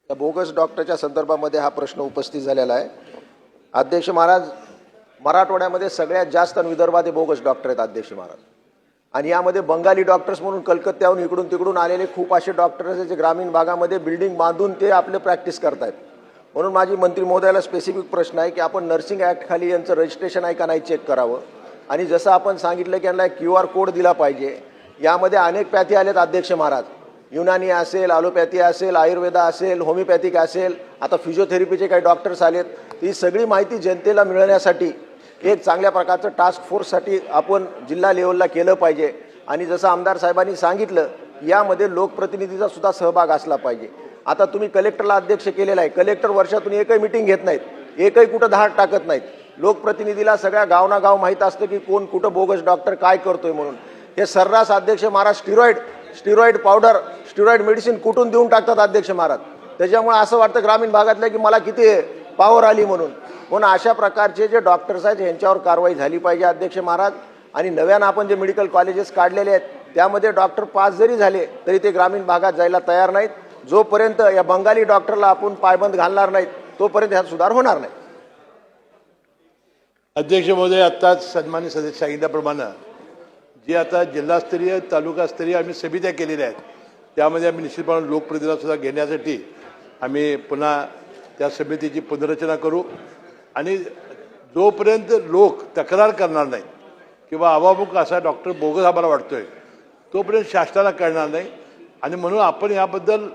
या बोगस डॉक्टरच्या संदर्भामध्ये हा प्रश्न उपस्थित झालेला आहे। अध्यक्ष महाराज, मराठवाड्यामध्ये सगळ्यात जास्त विदर्भात बोगस डॉक्टर आहेत अध्यक्ष महाराज। आणि यामध्ये बंगाली डॉक्टर्स म्हणून कलकत्त्याहून इकडून तिकडून आलेले खूप असे डॉक्टर्स आहेत जे ग्रामीण भागामध्ये बिल्डिंग बांधून ते आपले प्रॅक्टिस करतात। म्हणून माझी मंत्री महोदयाला स्पेसिफिक प्रश्न आहे की आपण नर्सिंग ॲक्ट खाली यांचं रजिस्ट्रेशन आहे का नाही चेक करावं। आणि जसं आपण सांगितलं की यांना QR कोड दिला पाहिजे। यामध्ये अनेक पॅथी आलेत अध्यक्ष महाराज, युनानी असेल, ॲलोपॅथी असेल, आयुर्वेदा असेल, होमिओपॅथिक असेल, आता फिजिओथेरपीचे काही डॉक्टर्स आलेत। ही सगळी माहिती जनतेला मिळण्यासाठी एक चांगल्या प्रकारचं टास्क फोर्ससाठी आपण जिल्हा लेवलला केलं पाहिजे। आणि जसं आमदार साहेबांनी सांगितलं यामध्ये लोकप्रतिनिधीचा सुद्धा सहभाग असला पाहिजे। आता तुम्ही कलेक्टरला अध्यक्ष केलेला आहे, कलेक्टर वर्षातून एकही मीटिंग घेत नाहीत, एकही कुठं धाड टाकत नाहीत। लोकप्रतिनिधीला सगळ्या गावनागाव माहीत असतं की कोण कुठं बोगस डॉक्टर काय करतोय म्हणून। हे सर्रास अध्यक्ष Maharaj steroid powder, steroid medicine कुठून देऊन टाकतात अध्यक्ष महाराज। त्याच्यामुळे असं वाटतं ग्रामीण भागातल्या की मला किती पॉवर आली म्हणून अशा प्रकारचे जे डॉक्टर्स आहेत यांच्यावर कारवाई झाली पाहिजे अध्यक्ष महाराज। आणि नव्यानं आपण जे मेडिकल कॉलेजेस काढलेले आहेत त्यामध्ये डॉक्टर पास जरी झाले तरी ते ग्रामीण भागात जायला तयार नाहीत। जोपर्यंत या बंगाली डॉक्टरला आपण पायबंद घालणार नाहीत तोपर्यंत ह्यात सुधार होणार नाही। अध्यक्ष महोदय, आत्ताच सन्माननीय सदस्य सांगितल्याप्रमाणे जे आता जिल्हास्तरीय तालुकास्तरीय आम्ही समित्या केलेल्या आहेत त्यामध्ये आम्ही निश्चितपणे लोकप्रतिनिधीला सुद्धा घेण्यासाठी आम्ही पुन्हा त्या समितीची पुनर्रचना करू। आणि जोपर्यंत लोक तक्रार करणार नाहीत किंवा अवामुख असा डॉक्टर बोगस आम्हाला वाटतोय तोपर्यंत शासनाला कळणार नाही। आणि म्हणून आपण याबद्दल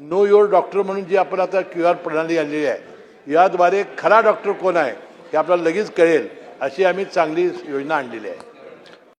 नो युअर डॉक्टर म्हणून जी आपण आता QR प्रणाली आणलेली आहे याद्वारे खरा डॉक्टर कोण आहे हे आपल्याला लगेच कळेल अशी आम्ही चांगली योजना आणलेली आहे।